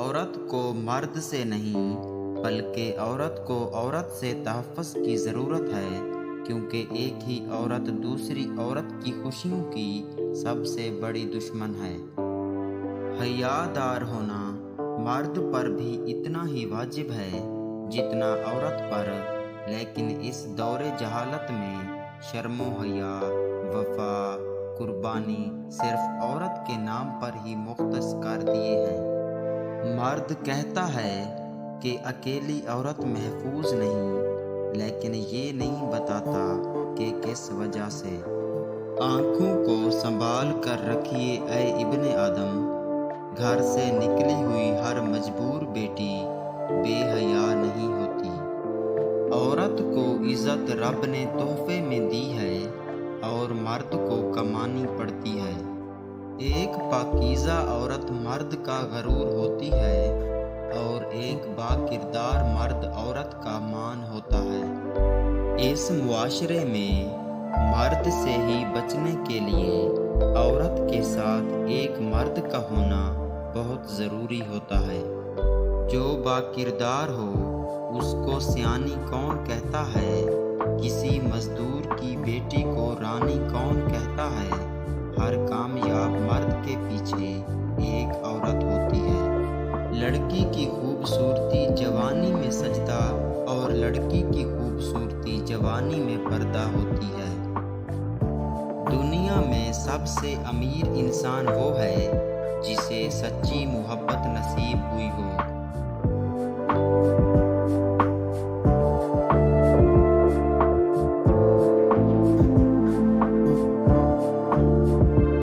عورت کو مرد سے نہیں بلکہ عورت کو عورت سے تحفظ کی ضرورت ہے، کیونکہ ایک ہی عورت دوسری عورت کی خوشیوں کی سب سے بڑی دشمن ہے۔ حیا دار ہونا مرد پر بھی اتنا ہی واجب ہے جتنا عورت پر، لیکن اس دور جہالت میں شرم و حیا، وفا، قربانی صرف عورت کے نام پر ہی مختص کر دیے ہیں۔ مرد کہتا ہے کہ اکیلی عورت محفوظ نہیں، لیکن یہ نہیں بتاتا کہ کس وجہ سے۔ آنکھوں کو سنبھال کر رکھیے اے ابن آدم، گھر سے نکلی ہوئی ہر مجبور بیٹی بے حیا نہیں ہوتی۔ عورت کو عزت رب نے تحفے میں دی ہے اور مرد کو کمانی پڑتی ہے۔ ایک پاکیزہ عورت مرد کا غرور ہوتی ہے اور ایک با کردار مرد عورت کا مان ہوتا ہے۔ اس معاشرے میں مرد سے ہی بچنے کے لیے عورت کے ساتھ ایک مرد کا ہونا بہت ضروری ہوتا ہے۔ جو با کردار ہو اس کو سیانی کون کہتا ہے؟ کسی مزدور کی بیٹی کو رانی کون کہتا ہے؟ ہر کامیاب مرد کے پیچھے ایک عورت ہوتی ہے۔ لڑکی کی خوبصورتی جوانی میں سجدہ اور لڑکی کی خوبصورتی جوانی میں پردہ ہوتی ہے۔ دنیا میں سب سے امیر انسان وہ ہے جسے سچی محبت نصیب ہوئی ہو۔